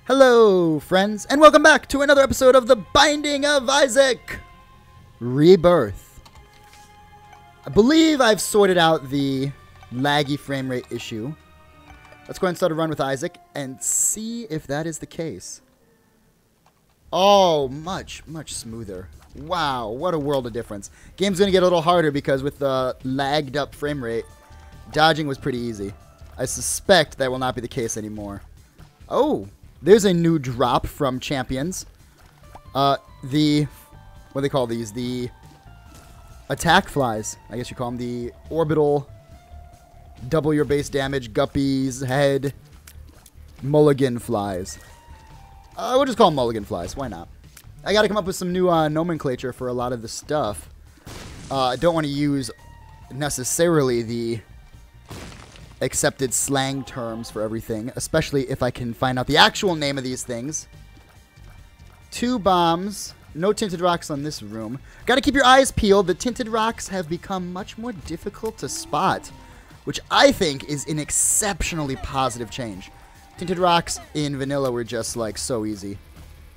Hello, friends, and welcome back to another episode of The Binding of Isaac Rebirth. I believe I've sorted out the laggy frame rate issue. Let's go ahead and start a run with Isaac and see if that is the case. Oh, much smoother. Wow, what a world of difference. Game's going to get a little harder because with the lagged up frame rate, dodging was pretty easy. I suspect that will not be the case anymore. Oh, there's a new drop from champions. What do they call these? The attack flies. I guess you call them the orbital, double your base damage, guppies, head, mulligan flies. We'll just call them mulligan flies. Why not? I got to come up with some new nomenclature for a lot of the stuff. I don't want to use necessarily the accepted slang terms for everything, especially if I can find out the actual name of these things. 2 bombs. No tinted rocks on this room. Got to keep your eyes peeled. The tinted rocks have become much more difficult to spot, which I think is an exceptionally positive change. Tinted rocks in vanilla were just like so easy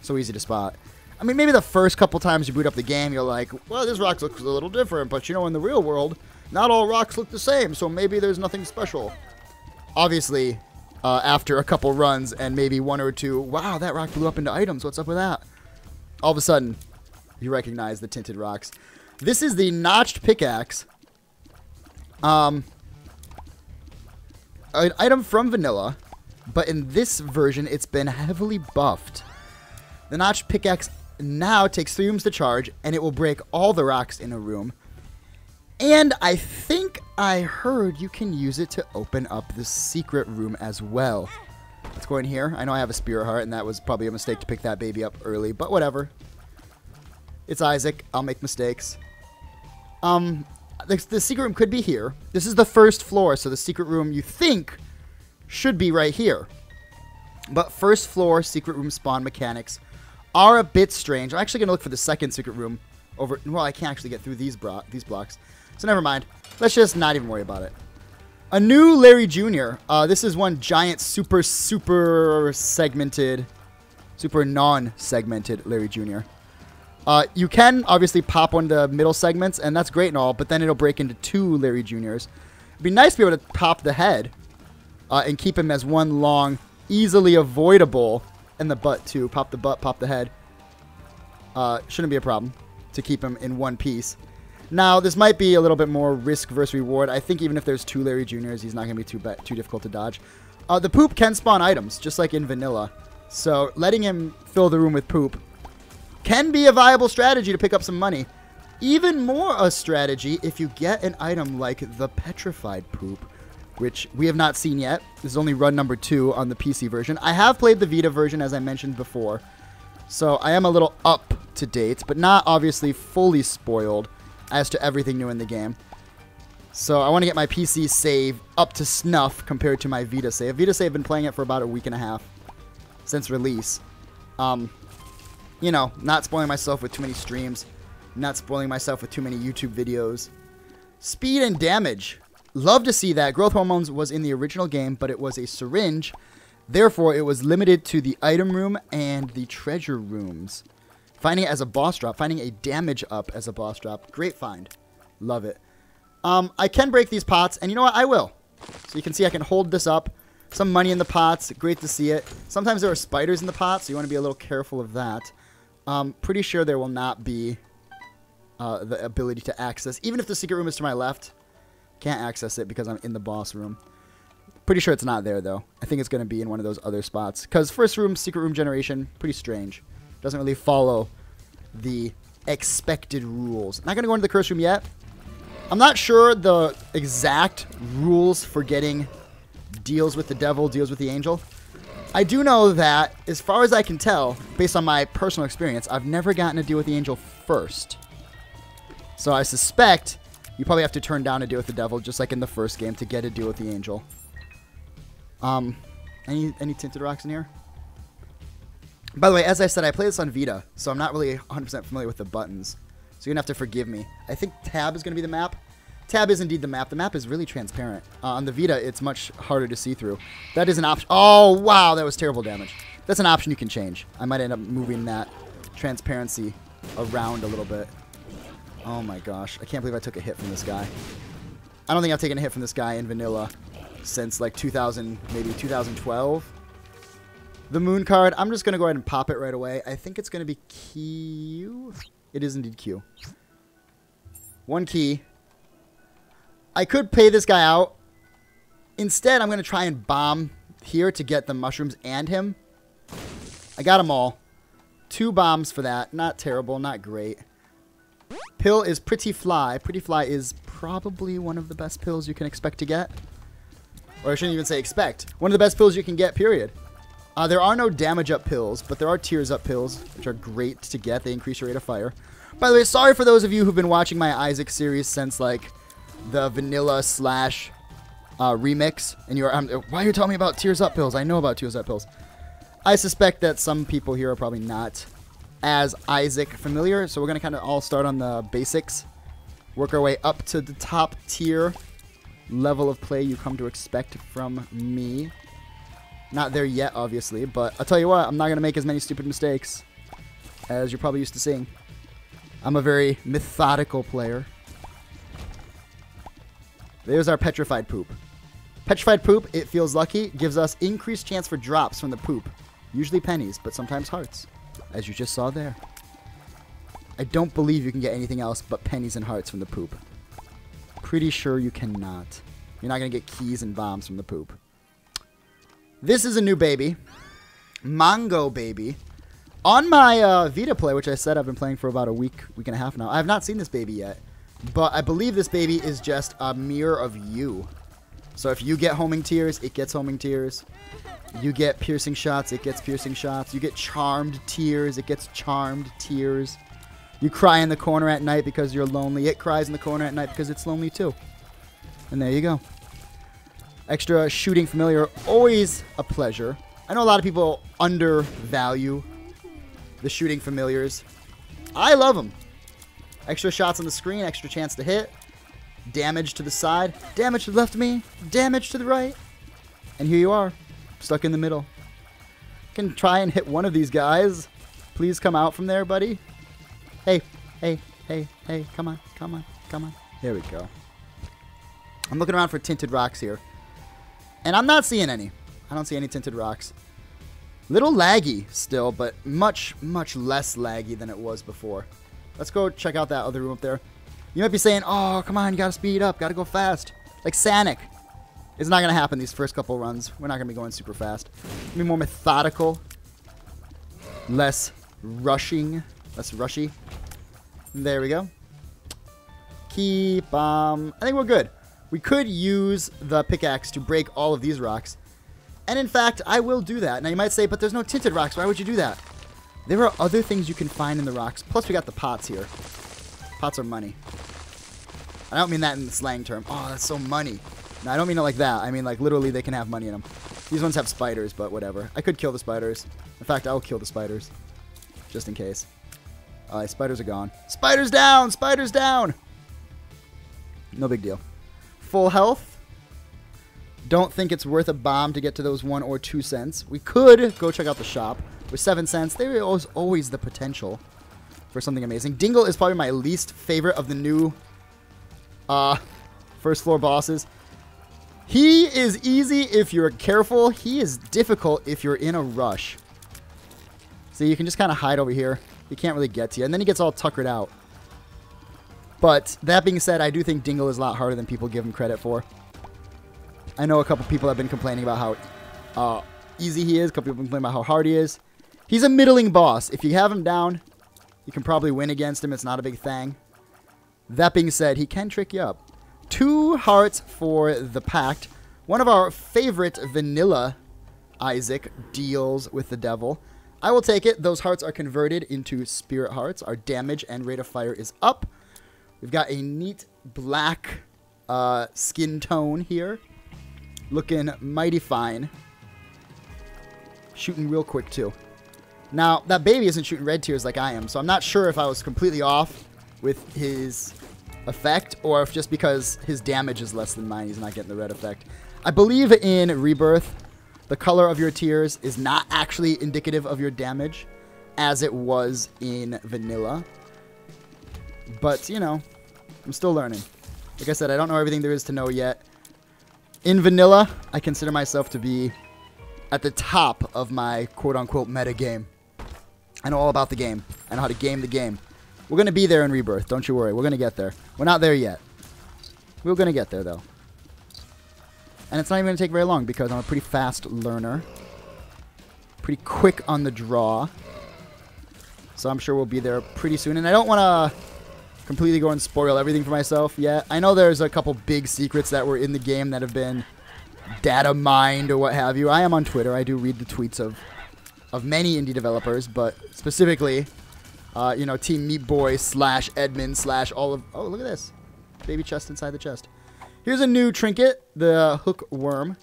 to spot. I mean, maybe the first couple times you boot up the game, you're like, well, this rock looks a little different, but you know, in the real world, not all rocks look the same, so maybe there's nothing special. Obviously, after a couple runs and maybe 1 or 2, wow, that rock blew up into items. What's up with that? All of a sudden, you recognize the tinted rocks. This is the notched pickaxe. An item from vanilla, but in this version, it's been heavily buffed. The notched pickaxe now takes 3 rooms to charge, and it will break all the rocks in a room. And I think I heard you can use it to open up the secret room as well. Let's go in here. I know I have a spirit heart, and that was probably a mistake to pick that baby up early, but whatever. It's Isaac. I'll make mistakes. The secret room could be here. This is the first floor, so the secret room you think should be right here. But first floor secret room spawn mechanics are a bit strange. I'm actually going to look for the second secret room over... Well, I can't actually get through these blocks. So never mind. Let's just not even worry about it. A new Larry Jr. This is one giant super segmented, super non-segmented Larry Jr. You can obviously pop one of the middle segments, and that's great and all, but then it'll break into 2 Larry Jr.'s. It'd be nice to be able to pop the head and keep him as one long, easily avoidable, and the butt too. Pop the butt, pop the head. Shouldn't be a problem to keep him in one piece. Now, this might be a little bit more risk versus reward. I think even if there's 2 Larry Jr.'s, he's not going to be too difficult to dodge. The poop can spawn items, just like in vanilla. So letting him fill the room with poop can be a viable strategy to pick up some money. Even more a strategy if you get an item like the petrified poop, which we have not seen yet. This is only run number 2 on the PC version. I have played the Vita version, as I mentioned before. So I am a little up to date, but not obviously fully spoiled as to everything new in the game. So I want to get my PC save up to snuff compared to my Vita save. Vita save, I've been playing it for about a week and a half since release. You know, not spoiling myself with too many streams, not spoiling myself with too many YouTube videos. Speed and damage. Love to see that. Growth hormones was in the original game, but it was a syringe. Therefore, it was limited to the item room and the treasure rooms. Finding it as a boss drop. Finding a damage up as a boss drop. Great find. Love it. I can break these pots, and you know what? I will. So you can see I can hold this up. Some money in the pots. Great to see it. Sometimes there are spiders in the pots, so you want to be a little careful of that. Pretty sure there will not be the ability to access. Even if the secret room is to my left, can't access it because I'm in the boss room. Pretty sure it's not there, though. I think it's going to be in one of those other spots. Because first room, secret room generation, pretty strange. Doesn't really follow the expected rules. Not going to go into the curse room yet. I'm not sure the exact rules for getting deals with the devil, deals with the angel. I do know that, as far as I can tell, based on my personal experience, I've never gotten a deal with the angel first. So I suspect you probably have to turn down a deal with the devil, just like in the first game, to get a deal with the angel. Any tinted rocks in here? By the way, as I said, I play this on Vita, so I'm not really 100% familiar with the buttons. So you're going to have to forgive me. I think tab is going to be the map. Tab is indeed the map. The map is really transparent. On the Vita, it's much harder to see through. That is an option. Oh, wow, that was terrible damage. That's an option you can change. I might end up moving that transparency around a little bit. Oh my gosh. I can't believe I took a hit from this guy. I don't think I've taken a hit from this guy in vanilla since like 2000, maybe 2012. The moon card, I'm just going to go ahead and pop it right away. I think it's going to be Q. It is indeed Q. 1 key. I could pay this guy out. Instead, I'm going to try and bomb here to get the mushrooms and him. I got them all. 2 bombs for that. Not terrible, not great. Pill is Pretty Fly. Pretty Fly is probably one of the best pills you can expect to get. Or I shouldn't even say expect. One of the best pills you can get, period. There are no damage up pills, but there are tears up pills, which are great to get. They increase your rate of fire. By the way, sorry for those of you who've been watching my Isaac series since, like, the vanilla slash remix. And you're, why are you telling me about tears up pills? I know about tears up pills. I suspect that some people here are probably not as Isaac familiar, so we're going to kind of all start on the basics. Work our way up to the top tier level of play you come to expect from me. Not there yet, obviously, but I'll tell you what, I'm not going to make as many stupid mistakes as you're probably used to seeing. I'm a very methodical player. There's our Petrified Poop. Petrified Poop, it feels lucky, gives us increased chance for drops from the poop. Usually pennies, but sometimes hearts, as you just saw there. I don't believe you can get anything else but pennies and hearts from the poop. Pretty sure you cannot. You're not going to get keys and bombs from the poop. This is a new baby. Mango Baby. On my Vita play, which I said I've been playing for about a week and a half now, I have not seen this baby yet. But I believe this baby is just a mirror of you. So if you get homing tears, it gets homing tears. You get piercing shots, it gets piercing shots. You get charmed tears, it gets charmed tears. You cry in the corner at night because you're lonely. It cries in the corner at night because it's lonely too. And there you go. Extra shooting familiar, always a pleasure. I know a lot of people undervalue the shooting familiars. I love them. Extra shots on the screen, extra chance to hit. Damage to the side, damage to the left of me, damage to the right. And here you are, stuck in the middle. Can try and hit one of these guys. Please come out from there, buddy. Hey, hey, hey, hey, come on, come on, come on. There we go. I'm looking around for tinted rocks here. And I'm not seeing any. I don't see any tinted rocks. Little laggy still, but much, much less laggy than it was before. Let's go check out that other room up there. You might be saying, oh, come on, you gotta speed up, gotta go fast. Like Sanic. It's not gonna happen these first couple runs. We're not gonna be going super fast. Be more methodical. Less rushing. Less rushy. There we go. Keep, I think we're good. We could use the pickaxe to break all of these rocks. And in fact, I will do that. Now you might say, but there's no tinted rocks. Why would you do that? There are other things you can find in the rocks. Plus we got the pots here. Pots are money. I don't mean that in the slang term. Oh, that's so money. No, I don't mean it like that. I mean like literally they can have money in them. These ones have spiders, but whatever. I could kill the spiders. In fact, I'll kill the spiders. Just in case. Alright, spiders are gone. Spiders down! Spiders down! No big deal. Full health. Don't think it's worth a bomb to get to those 1 or 2 cents. We could go check out the shop. With 7 cents, there is always the potential for something amazing. Dingle is probably my least favorite of the new first floor bosses. He is easy if you're careful. He is difficult if you're in a rush. So you can just kind of hide over here. He can't really get to you. And then he gets all tuckered out. But that being said, I do think Dingle is a lot harder than people give him credit for. I know a couple people have been complaining about how easy he is. A couple people have been complaining about how hard he is. He's a middling boss. If you have him down, you can probably win against him. It's not a big thing. That being said, he can trick you up. 2 hearts for the Pact. One of our favorite vanilla Isaac deals with the devil. I will take it. Those hearts are converted into spirit hearts. Our damage and rate of fire is up. We've got a neat black skin tone here. Looking mighty fine. Shooting real quick, too. Now, that baby isn't shooting red tears like I am, so I'm not sure if I was completely off with his effect, or if just because his damage is less than mine, he's not getting the red effect. I believe in Rebirth, The color of your tears is not actually indicative of your damage, as it was in vanilla. But, you know, I'm still learning. Like I said, I don't know everything there is to know yet. In vanilla, I consider myself to be at the top of my quote-unquote meta game. I know all about the game. I know how to game the game. We're going to be there in Rebirth. Don't you worry. We're going to get there. We're not there yet. We're going to get there, though. And it's not even going to take very long because I'm a pretty fast learner. Pretty quick on the draw. So I'm sure we'll be there pretty soon. And I don't want to completely go and spoil everything for myself yet. I know there's a couple big secrets that were in the game that have been data mined or what have you. I am on Twitter. I do read the tweets of many indie developers, but specifically, you know, Team Meat Boy / Edmund / all of... Oh, look at this. Baby chest inside the chest. Here's a new trinket, the hook worm.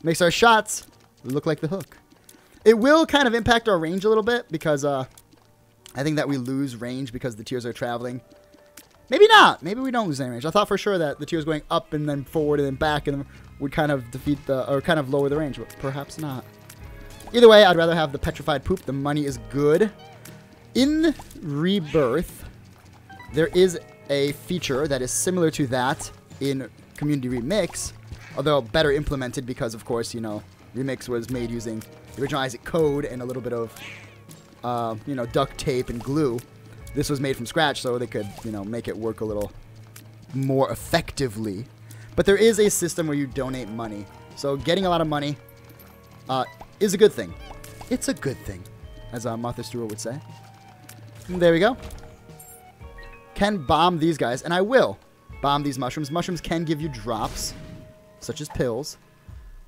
Makes our shots look like the hook. It will kind of impact our range a little bit because I think that we lose range because the tears are traveling. Maybe not. Maybe we don't lose any range. I thought for sure that the tears going up and then forward and then back and would kind of defeat the, or kind of lower the range, but perhaps not. Either way, I'd rather have the petrified poop. The money is good. In Rebirth, there is a feature that is similar to that in Community Remix, although better implemented because, of course, you know, Remix was made using the original Isaac code and a little bit of, you know, duct tape and glue. This was made from scratch, so they could, you know, make it work a little more effectively. But there is a system where you donate money. So getting a lot of money is a good thing. It's a good thing, as Martha Stewart would say. And there we go. Can bomb these guys, and I will bomb these mushrooms. Mushrooms can give you drops, such as pills.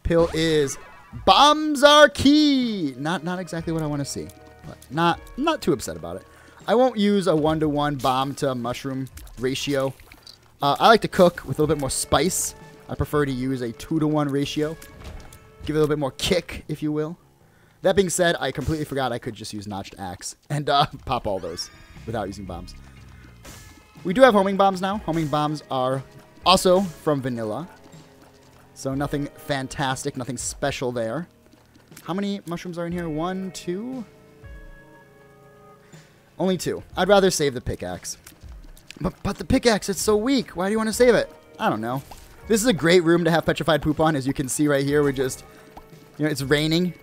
Pill is bombs are key. Not exactly what I want to see, but I'm not too upset about it. I won't use a 1-to-1 bomb to mushroom ratio. I like to cook with a little bit more spice. I prefer to use a 2-to-1 ratio. Give it a little bit more kick, if you will. That being said, I completely forgot I could just use Notched Axe and pop all those without using bombs. We do have homing bombs now. Homing bombs are also from vanilla. So nothing fantastic, nothing special there. How many mushrooms are in here? 1, 2? Only 2. I'd rather save the pickaxe. But the pickaxe, it's so weak. Why do you want to save it? I don't know. This is a great room to have petrified poop on. As you can see right here, we're just... You know, it's raining.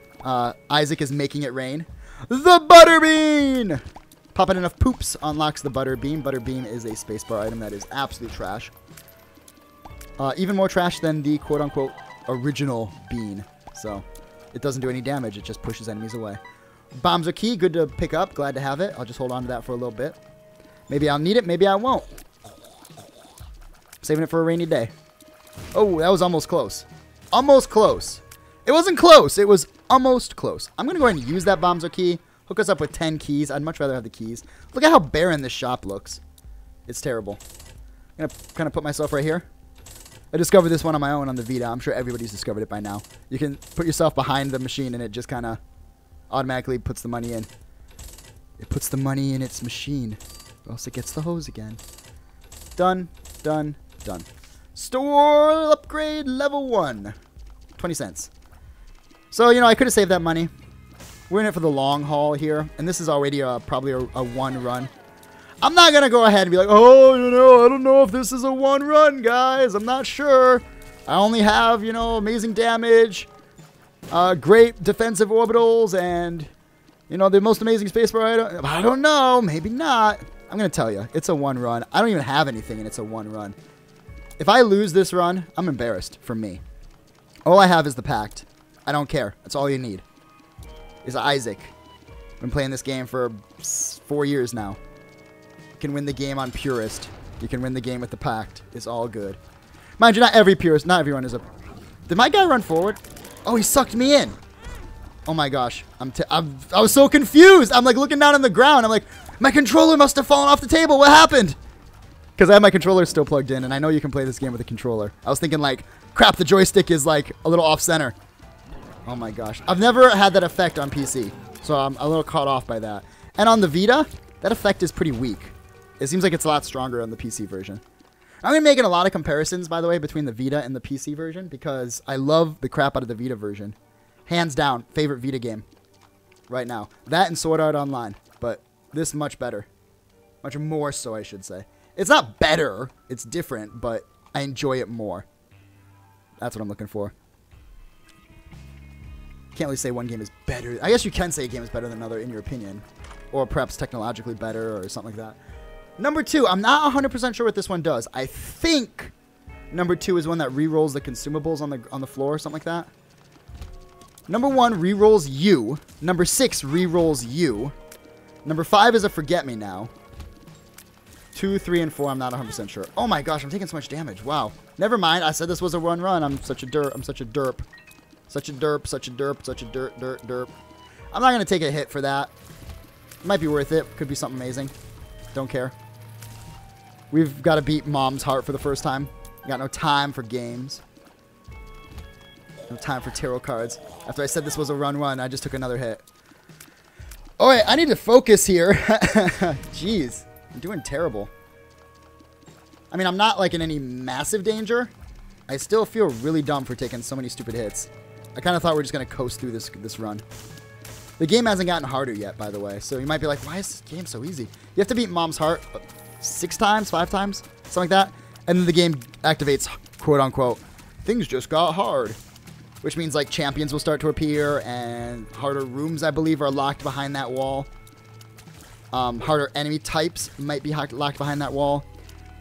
Isaac is making it rain. The Butterbean! Popping enough poops unlocks the Butterbean. Butterbean is a spacebar item that is absolute trash. Even more trash than the quote-unquote original bean. So, it doesn't do any damage. It just pushes enemies away. Bombs are key. Good to pick up. Glad to have it. I'll just hold on to that for a little bit. Maybe I'll need it. Maybe I won't. Saving it for a rainy day. Oh, that was almost close. Almost close. It wasn't close. It was almost close. I'm going to go ahead and use that bombs are key. Hook us up with 10 keys. I'd much rather have the keys. Look at how barren this shop looks. It's terrible. I'm going to kind of put myself right here. I discovered this one on my own on the Vita. I'm sure everybody's discovered it by now. You can put yourself behind the machine and it just kind of automatically puts the money in. It puts the money in its machine. Or else it gets the hose again. Done. Done. Done. Store upgrade level 1. 20 cents. So, you know, I could have saved that money. We're in it for the long haul here. And this is already probably a 1 run. I'm not going to go ahead and be like, oh, you know, I don't know if this is a 1 run, guys. I'm not sure. I only have, you know, amazing damage, great defensive orbitals, and, you know, the most amazing spacebar item. I don't know. Maybe not. I'm going to tell you. It's a 1 run. I don't even have anything, and it's a 1 run. If I lose this run, I'm embarrassed for me. All I have is the Pact. I don't care. That's all you need. Is Isaac. I've been playing this game for 4 years now. You can win the game on Purist. You can win the game with the Pact. It's all good. Mind you, not every Purist, not everyone is a... Did my guy run forward? Oh, he sucked me in. Oh my gosh. I was so confused. I'm like looking down on the ground. I'm like, my controller must have fallen off the table. What happened? Because I have my controller still plugged in, and I know you can play this game with a controller. I was thinking like, crap, the joystick is like a little off center. Oh my gosh. I've never had that effect on PC, so I'm a little caught off by that. And on the Vita, that effect is pretty weak. It seems like it's a lot stronger on the PC version. I'm going to be making a lot of comparisons, by the way, between the Vita and the PC version, because I love the crap out of the Vita version. Hands down, favorite Vita game right now. That and Sword Art Online, but this much better. Much more so, I should say. It's not better, it's different, but I enjoy it more. That's what I'm looking for. Can't really say one game is better. I guess you can say a game is better than another in your opinion. Or perhaps technologically better or something like that. Number 2, I'm not 100% sure what this one does. I think number 2 is one that re-rolls the consumables on the floor or something like that. Number 1 re-rolls you. Number 6 re-rolls you. Number 5 is a forget-me-now. 2, 3, and 4, I'm not 100% sure. Oh my gosh, I'm taking so much damage. Wow. Never mind. I said this was a run. I'm such a derp. I'm such a derp. Such a derp, such a derp, such a derp. I'm not going to take a hit for that. Might be worth it. Could be something amazing. Don't care. We've got to beat Mom's heart for the first time. Got no time for games. No time for tarot cards. After I said this was a run, I just took another hit. Oh, wait, I need to focus here. Jeez. I'm doing terrible. I mean, I'm not like in any massive danger. I still feel really dumb for taking so many stupid hits. I kind of thought we were just going to coast through this run. The game hasn't gotten harder yet, by the way. So you might be like, why is this game so easy? You have to beat Mom's heart 6 times, 5 times, something like that. And then the game activates, quote unquote, things just got hard. Which means like champions will start to appear and harder rooms, I believe, are locked behind that wall. Harder enemy types might be locked behind that wall.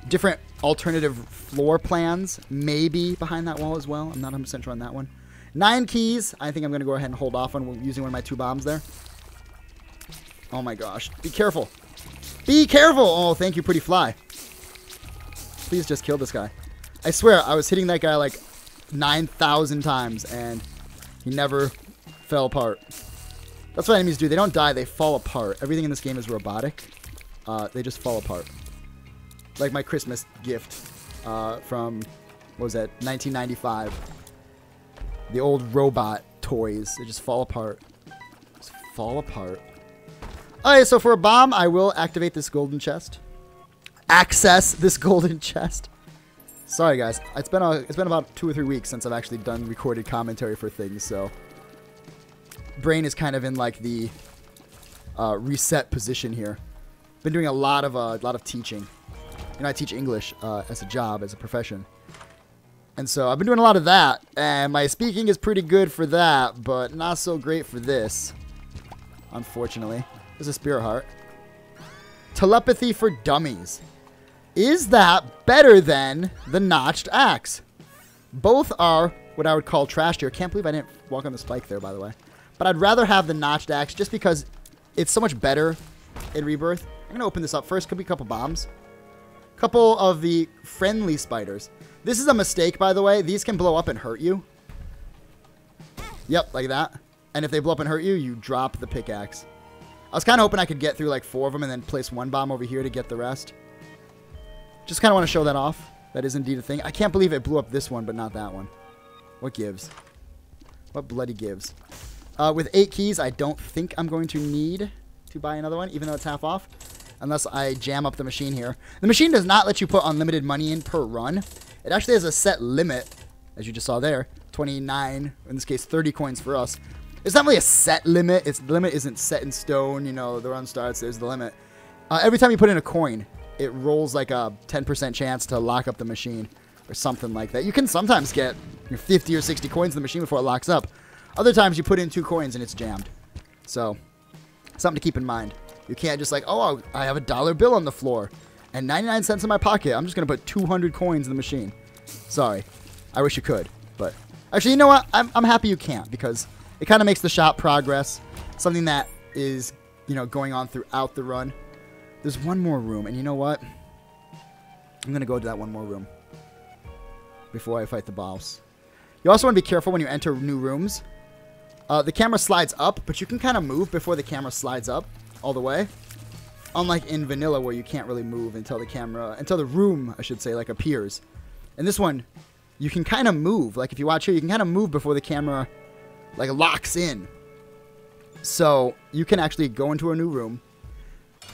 Different alternative floor plans may be behind that wall as well. I'm not 100% sure on that one. 9 keys. I think I'm going to go ahead and hold off on using one of my 2 bombs there. Oh my gosh. Be careful. Be careful. Oh, thank you, pretty fly. Please just kill this guy. I swear, I was hitting that guy like 9,000 times and he never fell apart. That's what enemies do. They don't die. They fall apart. Everything in this game is robotic. They just fall apart. Like my Christmas gift from, what was that, 1995. The old robot toys. They just fall apart. Just fall apart. Alright, so for a bomb, I will activate this golden chest. Access this golden chest. Sorry, guys. It's been about 2 or 3 weeks since I've actually done recorded commentary for things, so brain is kind of in like the reset position here. Been doing a lot of teaching. You know, I teach English as a job, as a profession. And so I've been doing a lot of that, and my speaking is pretty good for that, but not so great for this, unfortunately. There's a spirit heart. Telepathy for dummies. Is that better than the notched axe? Both are what I would call trash tier. Can't believe I didn't walk on the spike there, by the way. But I'd rather have the notched axe just because it's so much better in Rebirth. I'm going to open this up first. Could be a couple bombs. Couple of the friendly spiders. This is a mistake, by the way. These can blow up and hurt you. Yep, like that. And if they blow up and hurt you, you drop the pickaxe. I was kind of hoping I could get through like 4 of them and then place 1 bomb over here to get the rest. Just kind of want to show that off. That is indeed a thing. I can't believe it blew up this one, but not that one. What gives? What bloody gives? With 8 keys, I don't think I'm going to need to buy another one, even though it's half off. Unless I jam up the machine here. The machine does not let you put unlimited money in per run. It actually has a set limit, as you just saw there. 29, in this case 30 coins for us. It's not really a set limit. The limit isn't set in stone. You know, the run starts, there's the limit. Every time you put in a coin, it rolls like a 10% chance to lock up the machine. Or something like that. You can sometimes get 50 or 60 coins in the machine before it locks up. Other times you put in 2 coins and it's jammed. So, something to keep in mind. You can't just like, oh, I have a dollar bill on the floor and 99 cents in my pocket. I'm just going to put 200 coins in the machine. Sorry. I wish you could. But actually, you know what? I'm happy you can't because it kind of makes the shop progress. Something that is, you know, going on throughout the run. There's one more room. And you know what? I'm going to go to that one more room before I fight the boss. You also want to be careful when you enter new rooms. The camera slides up, but you can kind of move before the camera slides up all the way. Unlike in vanilla where you can't really move until the room, I should say, like appears. In this one, you can kind of move. Like if you watch here, you can kind of move before the camera like locks in. So you can actually go into a new room,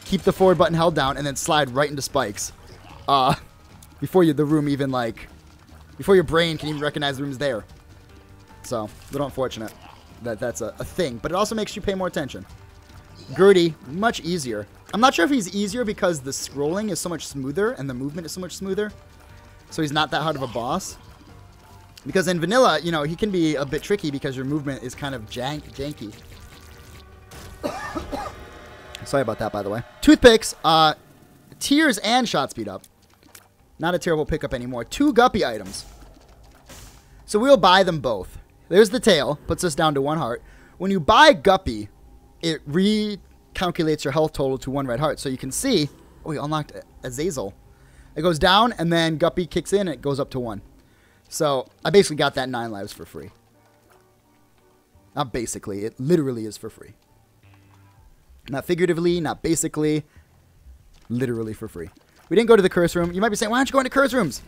keep the forward button held down, and then slide right into spikes. Before the room even like, before your brain can even recognize the room's there. So, a little unfortunate. that that's a thing, but it also makes you pay more attention. Gertie, much easier. I'm not sure if he's easier because the scrolling is so much smoother and the movement is so much smoother. So he's not that hard of a boss. Because in vanilla, you know, he can be a bit tricky because your movement is kind of janky. Sorry about that, by the way. Toothpicks, tears and shot speed up. Not a terrible pickup anymore. 2 guppy items. So we'll buy them both. There's the tail, puts us down to 1 heart. When you buy guppy, it recalculates your health total to 1 red heart. So you can see, oh, we unlocked Azazel. It goes down, and then guppy kicks in, and it goes up to 1. So I basically got that 9 lives for free. Not basically, it literally is for free. Not figuratively, not basically, literally for free. We didn't go to the curse room. You might be saying, why aren't you going to curse rooms?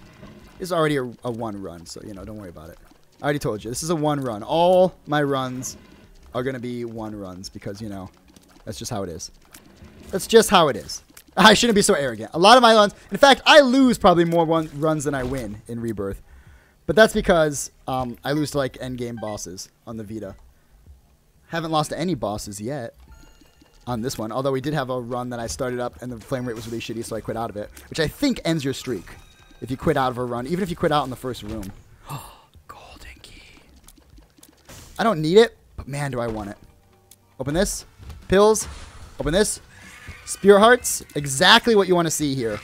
It's already a 1 run, so, you know, don't worry about it. I already told you, this is a 1 run. All my runs are going to be 1 runs because, you know, that's just how it is. That's just how it is. I shouldn't be so arrogant. A lot of my runs, in fact, I lose probably more runs than I win in Rebirth. But that's because I lose to, like, endgame bosses on the Vita. Haven't lost to any bosses yet on this one. Although we did have a run that I started up and the frame rate was really shitty, so I quit out of it. Which I think ends your streak if you quit out of a run. Even if you quit out in the first room. Golden key. I don't need it, but man, do I want it. Open this. Pills. Open this. Spirit hearts. Exactly what you want to see here.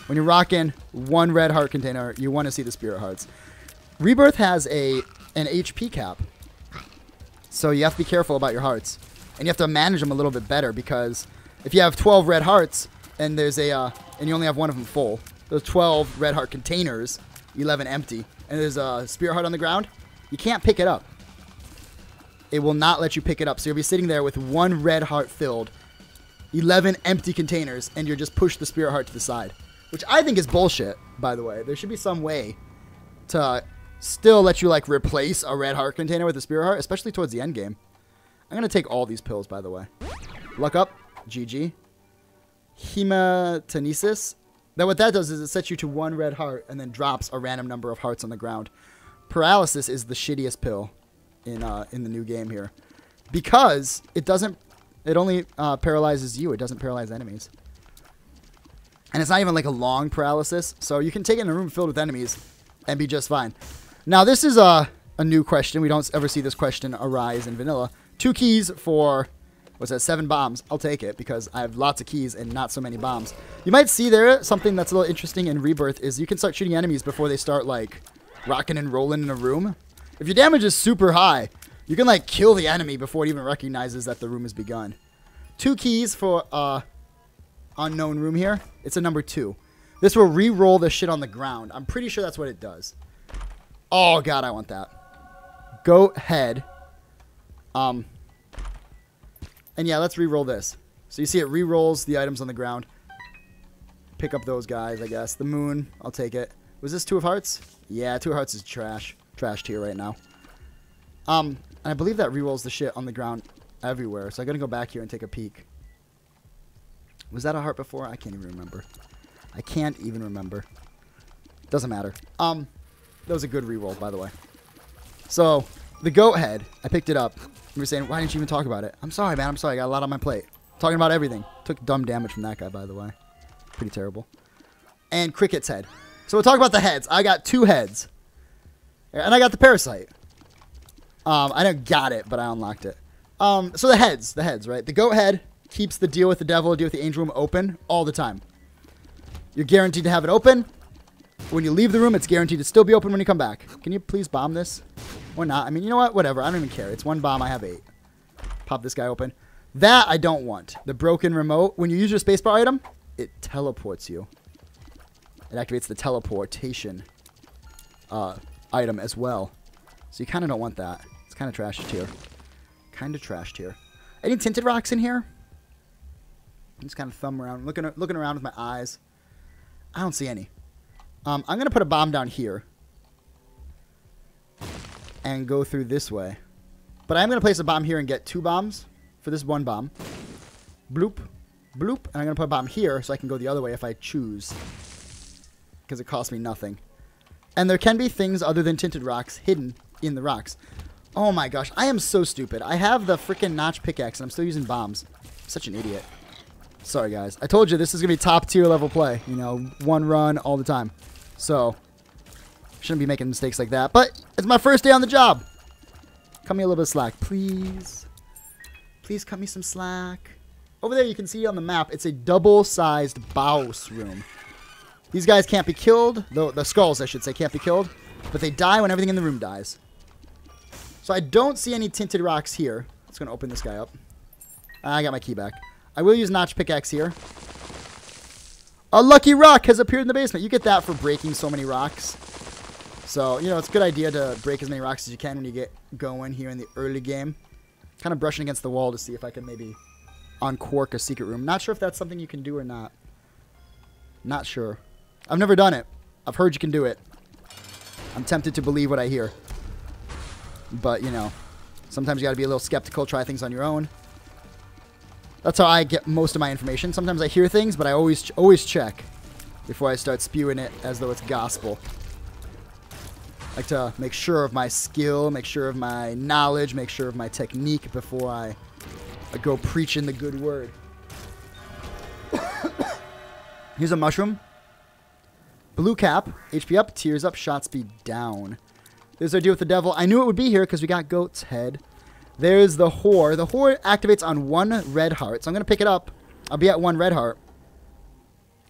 When you're rocking 1 red heart container, you want to see the spirit hearts. Rebirth has an HP cap. So you have to be careful about your hearts. And you have to manage them a little bit better because if you have 12 red hearts and there's and you only have 1 of them full, those 12 red heart containers, 11 empty, and there's a spirit heart on the ground, you can't pick it up. It will not let you pick it up. So you'll be sitting there with 1 red heart filled, 11 empty containers, and you're just push the spirit heart to the side. Which I think is bullshit, by the way. There should be some way to still let you, like, replace a red heart container with a spirit heart, especially towards the end game. I'm going to take all these pills, by the way. Luck up. GG. Hematonesis. Now what that does is it sets you to 1 red heart and then drops a random number of hearts on the ground. Paralysis is the shittiest pill in the new game here. Because it only paralyzes you. It doesn't paralyze enemies. And it's not even like a long paralysis. So you can take it in a room filled with enemies and be just fine. Now this is a new question. We don't ever see this question arise in vanilla. 2 keys for, what's that, 7 bombs. I'll take it because I have lots of keys and not so many bombs. You might see there something that's a little interesting in Rebirth is you can start shooting enemies before they start, like, rocking and rolling in a room. If your damage is super high, you can, like, kill the enemy before it even recognizes that the room has begun. 2 keys for unknown room here. It's a number 2. This will re-roll the shit on the ground. I'm pretty sure that's what it does. Oh, God, I want that. Goat head. And yeah, let's re-roll this. So you see it re-rolls the items on the ground. Pick up those guys, I guess. The moon, I'll take it. Was this 2 of hearts? Yeah, 2 of hearts is trash. Trash tier right now. And I believe that re-rolls the shit on the ground everywhere. So I'm going to go back here and take a peek. Was that a heart before? I can't even remember. I can't even remember. Doesn't matter. That was a good re-roll, by the way. So, the goat head, I picked it up. You were saying, why didn't you even talk about it? I'm sorry, man. I'm sorry. I got a lot on my plate. Talking about everything. Took dumb damage from that guy, by the way. Pretty terrible. And Cricket's head. So we'll talk about the heads. I got 2 heads. And I got the parasite. I didn't got it, but I unlocked it. So the heads, right? The goat head keeps the deal with the devil, deal with the angel room open all the time. You're guaranteed to have it open. When you leave the room, it's guaranteed to still be open when you come back. Can you please bomb this? Or not? I mean, you know what? Whatever. I don't even care. It's 1 bomb. I have 8. Pop this guy open. That I don't want. The broken remote. When you use your spacebar item, it teleports you. It activates the teleportation item as well. So you kind of don't want that. It's kind of trashed here. Kind of trashed here. Any tinted rocks in here? I'm just kind of thumb around, looking around with my eyes. I don't see any. I'm going to put a bomb down here. And go through this way. But I'm going to place a bomb here and get 2 bombs for this 1 bomb. Bloop. Bloop. And I'm going to put a bomb here so I can go the other way if I choose. Because it costs me nothing. And there can be things other than tinted rocks hidden in the rocks. Oh my gosh, I am so stupid. I have the freaking notch pickaxe and I'm still using bombs. Such an idiot. Sorry, guys. I told you this is going to be top tier level play. You know, one run all the time. So, shouldn't be making mistakes like that. But it's my first day on the job. Cut me a little bit of slack, please. Please cut me some slack. Over there you can see on the map, it's a double-sized boss room. These guys can't be killed. The skulls, I should say, can't be killed. But they die when everything in the room dies. So I don't see any tinted rocks here. It's going to open this guy up. I got my key back. I will use notch pickaxe here. A lucky rock has appeared in the basement. You get that for breaking so many rocks. So, you know, it's a good idea to break as many rocks as you can when you get going here in the early game. Kind of brushing against the wall to see if I can maybe uncork a secret room. Not sure if that's something you can do or not. Not sure. I've never done it. I've heard you can do it. I'm tempted to believe what I hear. But, you know, sometimes you got to be a little skeptical, try things on your own. That's how I get most of my information. Sometimes I hear things, but I always check before I start spewing it as though it's gospel. I like to make sure of my skill, make sure of my knowledge, make sure of my technique before I go preaching the good word. Here's a mushroom. Blue cap, HP up, tears up, shot speed down. There's our deal with the devil. I knew it would be here because we got goat's head. There's the whore. The whore activates on 1 red heart. So I'm going to pick it up. I'll be at 1 red heart.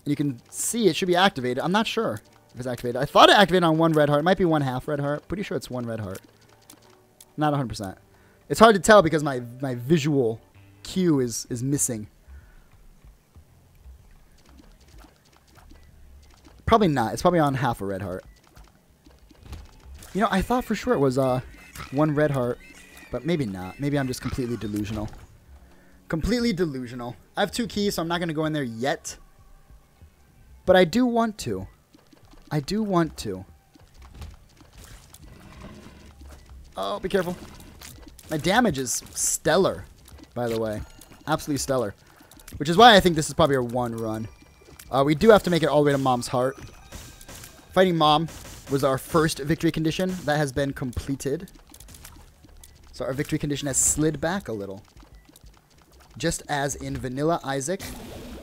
And you can see it should be activated. I'm not sure if it's activated. I thought it activated on 1 red heart. It might be 1/2 red heart. Pretty sure it's 1 red heart. Not 100%. It's hard to tell because my visual cue is missing. Probably not. It's probably on 1/2 a red heart. You know, I thought for sure it was 1 red heart. But maybe not. Maybe I'm just completely delusional. Completely delusional. I have 2 keys, so I'm not going to go in there yet. But I do want to. I do want to. Oh, be careful. My damage is stellar, by the way. Absolutely stellar. Which is why I think this is probably our 1 run. We do have to make it all the way to Mom's heart. Fighting Mom was our first victory condition. That has been completed. So our victory condition has slid back a little. Just as in Vanilla Isaac,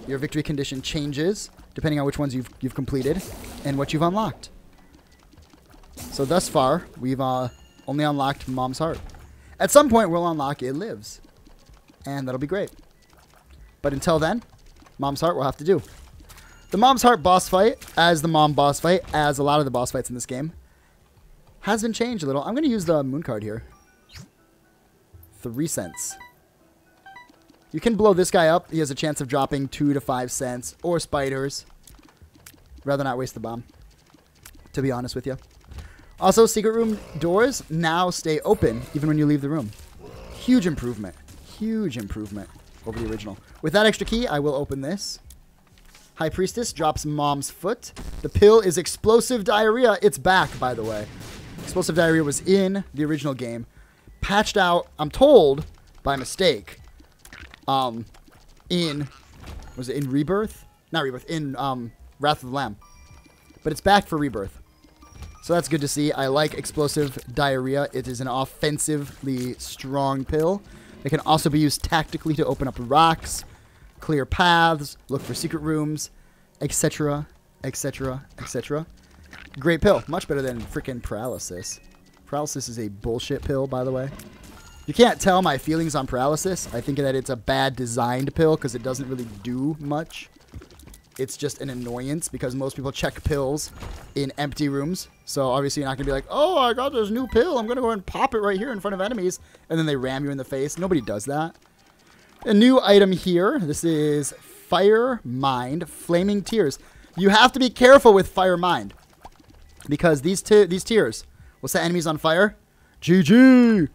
your victory condition changes depending on which ones you've completed and what you've unlocked. So thus far, we've only unlocked Mom's heart. At some point, we'll unlock It Lives. And that'll be great. But until then, Mom's heart we'll have to do. The Mom's heart boss fight, as the Mom boss fight, as a lot of the boss fights in this game, has been changed a little. I'm going to use the moon card here. 3 cents. You can blow this guy up. He has a chance of dropping 2 to 5 cents. Or spiders. Rather not waste the bomb, to be honest with you. Also, secret room doors now stay open even when you leave the room. Huge improvement. Huge improvement over the original. With that extra key, I will open this. High Priestess drops Mom's foot. The pill is explosive diarrhea. It's back, by the way. Explosive diarrhea was in the original game. Patched out, I'm told, by mistake, was it in Rebirth? Not Rebirth, in Wrath of the Lamb. But it's back for Rebirth. So that's good to see. I like explosive diarrhea. It is an offensively strong pill. It can also be used tactically to open up rocks, clear paths, look for secret rooms, etc., etc., etc. Great pill. Much better than freaking paralysis. Paralysis is a bullshit pill, by the way. You can't tell my feelings on paralysis. I think that it's a bad designed pill because it doesn't really do much. It's just an annoyance because most people check pills in empty rooms. So obviously you're not going to be like, oh, I got this new pill. I'm going to go and pop it right here in front of enemies. And then they ram you in the face. Nobody does that. A new item here. This is Fire Mind Flaming Tears. You have to be careful with Fire Mind because these tears will set enemies on fire. GG.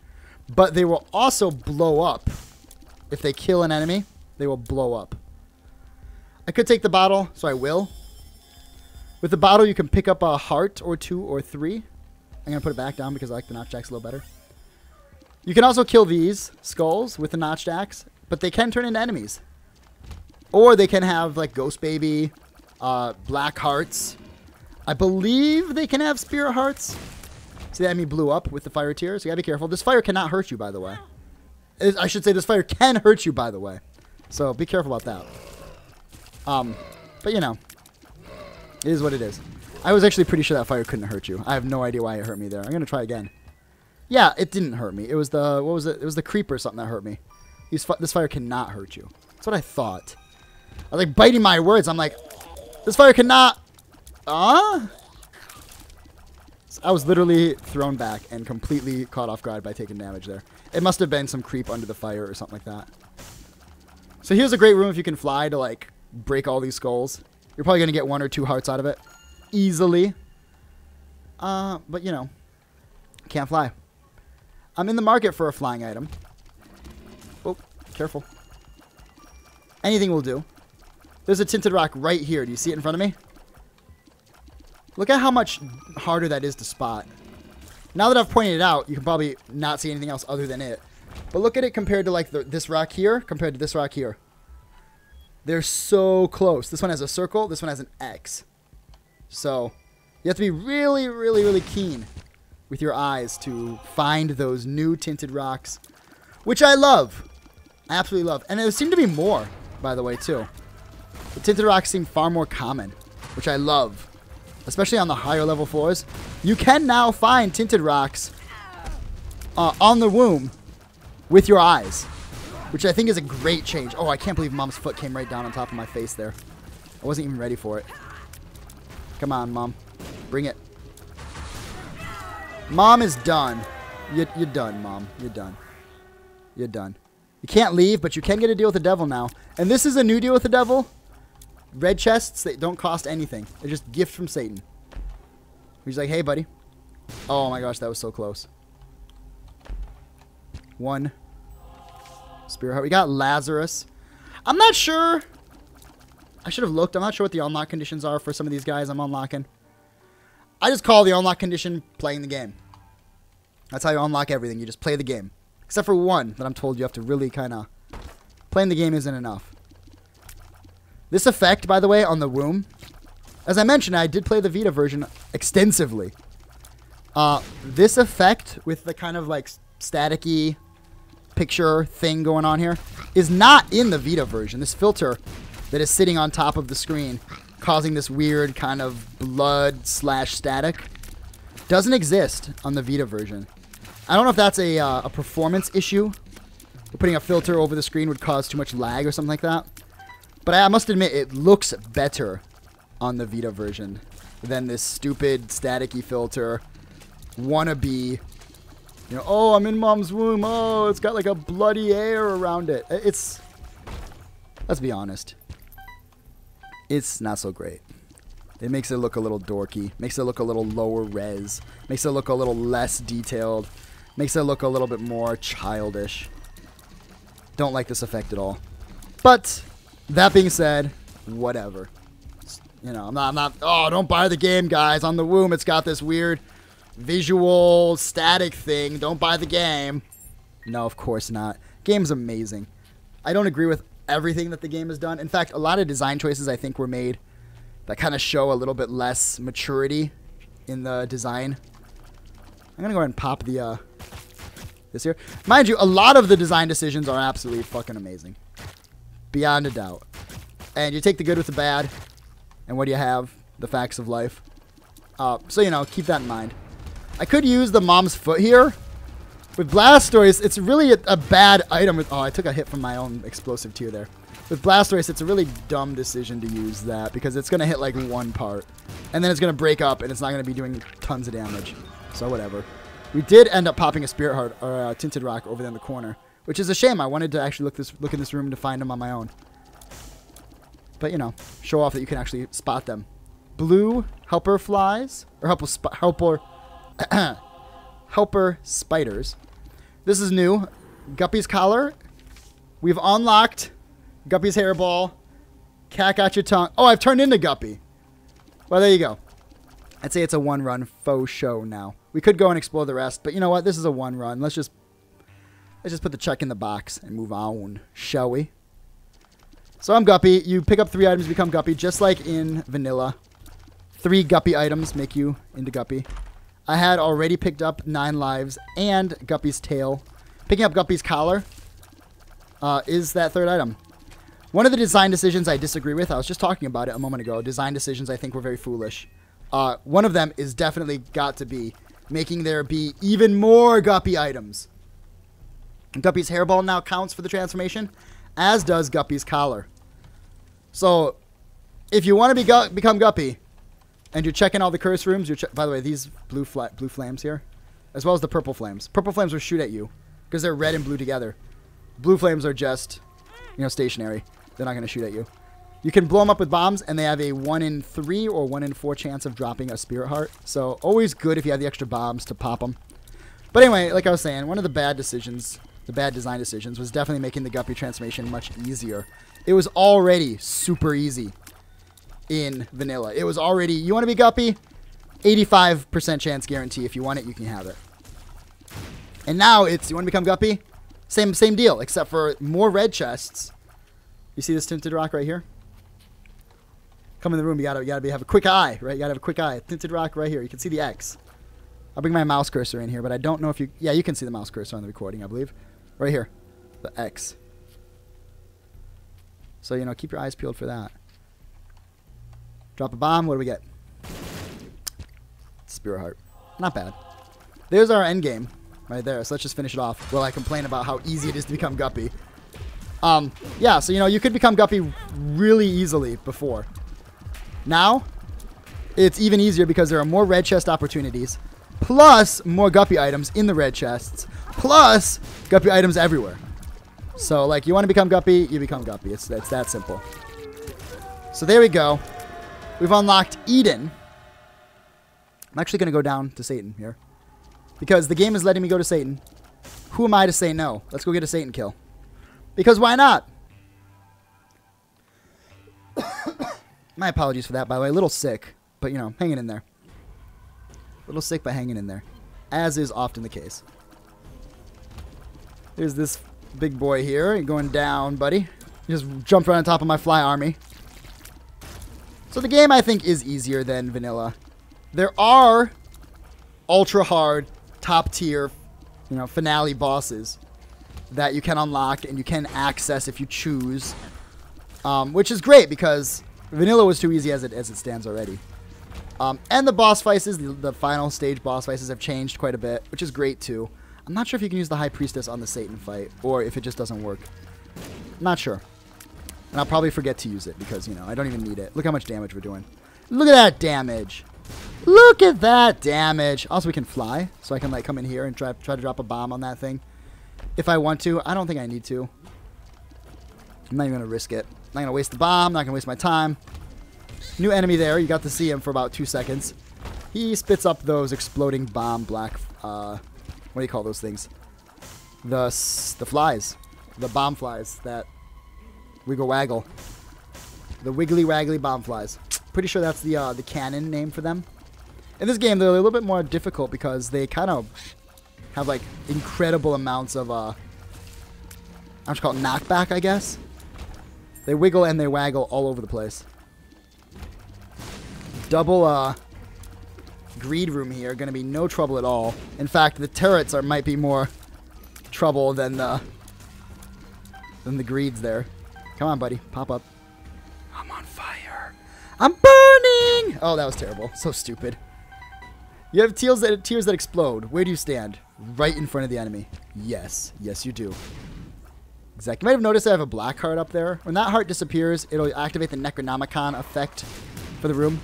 But they will also blow up. If they kill an enemy, they will blow up. I could take the bottle, so I will. With the bottle, you can pick up a heart or 2 or 3. I'm going to put it back down because I like the notched axe a little better. You can also kill these skulls with the notched axe, but they can turn into enemies. Or they can have, like, Ghost Baby, black hearts. I believe they can have spirit hearts. See that enemy blew up with the fire tier, so you gotta be careful. This fire cannot hurt you, by the way. I should say this fire can hurt you, by the way. So be careful about that. But you know, it is what it is. I was actually pretty sure that fire couldn't hurt you. I have no idea why it hurt me there. I'm gonna try again. Yeah, it didn't hurt me. It was the, what was it? It was the creeper or something that hurt me. This fire cannot hurt you. That's what I thought. I was like biting my words. I'm like, this fire cannot. I was literally thrown back and completely caught off guard by taking damage there. It must have been some creep under the fire or something like that. So here's a great room if you can fly to like break all these skulls. You're probably gonna get 1 or 2 hearts out of it easily. But you know, can't fly. I'm in the market for a flying item. Oh, careful. Anything will do. There's a tinted rock right here. Do you see it in front of me? Look at how much harder that is to spot. Now that I've pointed it out, you can probably not see anything else other than it. But look at it compared to like this rock here, compared to this rock here. They're so close. This one has a circle. This one has an X. So you have to be really, really, really keen with your eyes to find those new tinted rocks, which I love. I absolutely love. And there seem to be more, by the way, too. The tinted rocks seem far more common, which I love. Especially on the higher level floors. You can now find tinted rocks on the womb with your eyes, which I think is a great change. Oh, I can't believe Mom's foot came right down on top of my face there. I wasn't even ready for it. Come on, Mom. Bring it. Mom is done. You're done, Mom. You're done. You're done. You can't leave, but you can get a deal with the devil now. And this is a new deal with the devil. Red chests, they don't cost anything. They're just gift from Satan. He's like, hey, buddy. Oh, my gosh, that was so close. 1 spirit heart. We got Lazarus. I'm not sure. I should have looked. I'm not sure what the unlock conditions are for some of these guys I'm unlocking. I just call the unlock condition playing the game. That's how you unlock everything. You just play the game. Except for one that I'm told you have to really kind of... Playing the game isn't enough. This effect, by the way, on the womb. As I mentioned, I did play the Vita version extensively. This effect with the kind of like staticky picture thing going on here is not in the Vita version. This filter that is sitting on top of the screen causing this weird kind of blood / static doesn't exist on the Vita version. I don't know if that's a performance issue. Putting a filter over the screen would cause too much lag or something like that. But I must admit, it looks better on the Vita version than this stupid staticky filter wannabe. You know, oh, I'm in Mom's womb. Oh, it's got like a bloody air around it. It's, let's be honest, it's not so great. It makes it look a little dorky. Makes it look a little lower res. Makes it look a little less detailed. Makes it look a little bit more childish. Don't like this effect at all. But that being said, whatever. You know, I'm not, oh, don't buy the game, guys. On the womb, it's got this weird visual static thing. Don't buy the game. No, of course not. Game's amazing. I don't agree with everything that the game has done. In fact, a lot of design choices I think were made that kind of show a little bit less maturity in the design. I'm going to go ahead and pop the this here. Mind you, a lot of the design decisions are absolutely fucking amazing. Beyond a doubt. And you take the good with the bad. And what do you have? The facts of life. So, you know, keep that in mind. I could use the Mom's foot here. With Blastoise, it's really a bad item. Oh, I took a hit from my own explosive tier there. With Blastoise, it's a really dumb decision to use that because it's going to hit like one part. And then it's going to break up and it's not going to be doing tons of damage. So whatever. We did end up popping a Spirit Heart or a Tinted Rock over there in the corner. Which is a shame. I wanted to actually look in this room to find them on my own. But, you know, show off that you can actually spot them. Blue helper flies. Or helper spiders. This is new. Guppy's collar. We've unlocked Guppy's hairball. Cat got your tongue. Oh, I've turned into Guppy. Well, there you go. I'd say it's a one-run faux show now. We could go and explore the rest, but you know what? This is a one-run. Let's just put the check in the box and move on, shall we? So I'm Guppy. You pick up 3 items, become Guppy, just like in vanilla. 3 Guppy items make you into Guppy. I had already picked up 9 lives and Guppy's tail. Picking up Guppy's collar is that 3rd item. One of the design decisions I disagree with, I was just talking about it a moment ago. Design decisions I think were very foolish. One of them is definitely got to be making there be even more Guppy items. Guppy's hairball now counts for the transformation, as does Guppy's collar. So, if you want to become Guppy, and you're checking all the curse rooms, by the way, these blue flames here, as well as the purple flames. Purple flames will shoot at you, because they're red and blue together. Blue flames are just, stationary. They're not going to shoot at you. You can blow them up with bombs, and they have a 1 in 3 or 1 in 4 chance of dropping a spirit heart. So, always good if you have the extra bombs to pop them. But anyway, like I was saying, one of the bad decisions, the bad design decisions, was definitely making the Guppy transformation much easier. It was already super easy in vanilla. It was already, you want to be Guppy? 85% chance guarantee. If you want it, you can have it. And now it's, you want to become Guppy? Same deal, except for more red chests. You see this tinted rock right here? Come in the room, you gotta have a quick eye, right? You gotta have a quick eye. Tinted rock right here. You can see the X. I'll bring my mouse cursor in here, but I don't know if you... Yeah, you can see the mouse cursor on the recording, I believe. Right here. The X. So, keep your eyes peeled for that. Drop a bomb. What do we get? Spirit heart. Not bad. There's our end game right there. So let's just finish it off while I complain about how easy it is to become Guppy. Yeah, so, you could become Guppy really easily before. Now, it's even easier because there are more red chest opportunities, plus more Guppy items in the red chests, plus Guppy items everywhere. So, like, you want to become Guppy, you become Guppy. It's that simple. So there we go. We've unlocked Eden. I'm actually going to go down to Satan here, because the game is letting me go to Satan. Who am I to say no? Let's go get a Satan kill. Because why not? My apologies for that, by the way. A little sick, but, hanging in there. A little sick, but hanging in there. As is often the case. There's this big boy here. You're going down, buddy. You just jumped right on top of my fly army. So the game, I think, is easier than vanilla. There are ultra hard, top tier, finale bosses that you can unlock and you can access if you choose, which is great because vanilla was too easy as it stands already. And the boss fights, the final stage boss fights have changed quite a bit, which is great too. I'm not sure if you can use the High Priestess on the Satan fight or if it just doesn't work. Not sure. And I'll probably forget to use it because, I don't even need it. Look how much damage we're doing. Look at that damage. Look at that damage. Also, we can fly, so I can, come in here and try to drop a bomb on that thing. If I want to. I don't think I need to. I'm not even going to risk it. I'm not going to waste the bomb. Not going to waste my time. New enemy there. You got to see him for about 2 seconds. He spits up those exploding bomb black... what do you call those things? The flies. The bomb flies that wiggle waggle. The wiggly waggly bomb flies. Pretty sure that's the canon name for them. In this game, they're a little bit more difficult because they kind of have, incredible amounts of, I'm just call it knockback, I guess. They wiggle and they waggle all over the place. Double, greed room here. Going to be no trouble at all. In fact, the turrets might be more trouble than the greeds there. Come on, buddy. Pop up. I'm on fire. I'm burning! Oh, that was terrible. So stupid. You have tears that explode. Where do you stand? Right in front of the enemy. Yes. Yes, you do. Exactly. You might have noticed I have a black heart up there. When that heart disappears, it'll activate the Necronomicon effect for the room.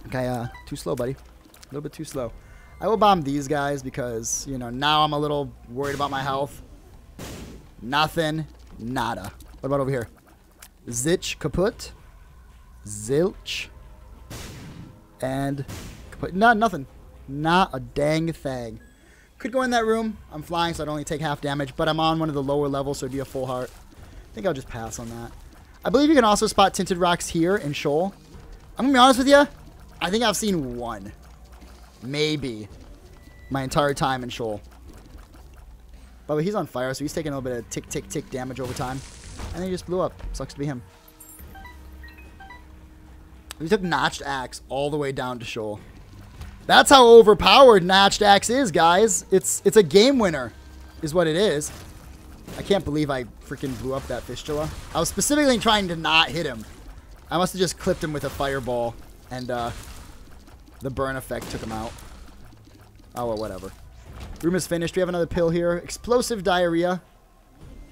Okay, too slow, buddy. A little bit too slow. I will bomb these guys because, now I'm a little worried about my health. Nothing. Nada. What about over here? Zilch kaput. Zilch. And kaput. No, nothing. Not a dang thing. Could go in that room. I'm flying, so I'd only take half damage, but I'm on one of the lower levels, so it'd be a full heart. I think I'll just pass on that. I believe you can also spot tinted rocks here in Shoal. I'm going to be honest with you. I think I've seen one. Maybe. My entire time in Shoal. By the way, he's on fire, so he's taking a little bit of tick, tick, tick damage over time. And then he just blew up. Sucks to be him. We took Notched Axe all the way down to Shoal. That's how overpowered Notched Axe is, guys. It's a game winner, is what it is. I can't believe I freaking blew up that fistula. I was specifically trying to not hit him. I must have just clipped him with a fireball, and the burn effect took him out. Oh, well, whatever. Room is finished. We have another pill here. Explosive diarrhea.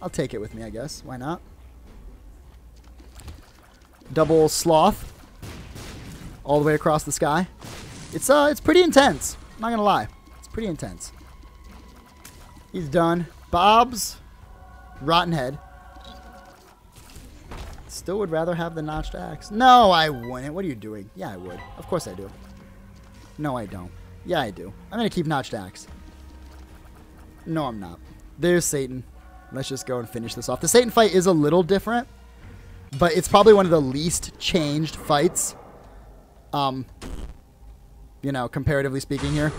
I'll take it with me, I guess. Why not? Double sloth. All the way across the sky. It's pretty intense. I'm not gonna lie. It's pretty intense. He's done. Bob's rotten head. Still would rather have the notched axe. No, I wouldn't. What are you doing? Yeah, I would. Of course I do. No, I don't. Yeah, I do. I'm gonna keep notched axe. No, I'm not. There's Satan. Let's just go and finish this off. The Satan fight is a little different, but it's probably one of the least changed fights. You know, comparatively speaking here.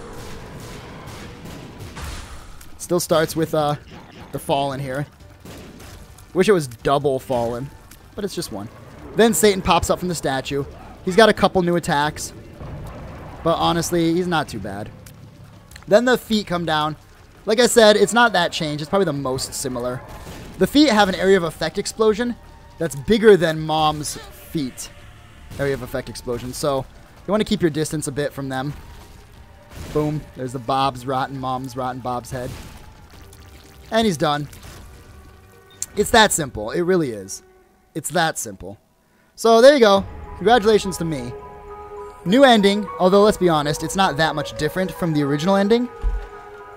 Still starts with the fallen here. Wish it was double fallen, but it's just one. Then Satan pops up from the statue. He's got a couple new attacks, but honestly, he's not too bad. Then the feet come down. Like I said, it's not that changed. It's probably the most similar. The feet have an area of effect explosion that's bigger than Mom's feet. Area of effect explosion. So you want to keep your distance a bit from them. Boom. There's the Bob's rotten, Mom's rotten, Bob's head. And he's done. It's that simple. It really is. It's that simple. So there you go. Congratulations to me. New ending, although let's be honest, it's not that much different from the original ending.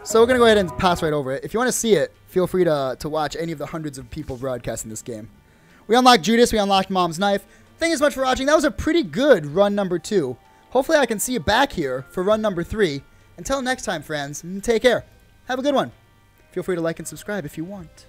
So we're going to go ahead and pass right over it. If you want to see it, feel free to watch any of the hundreds of people broadcasting this game. We unlocked Judas. We unlocked Mom's knife. Thank you so much for watching. That was a pretty good run number 2. Hopefully I can see you back here for run number 3. Until next time, friends, take care. Have a good one. Feel free to like and subscribe if you want.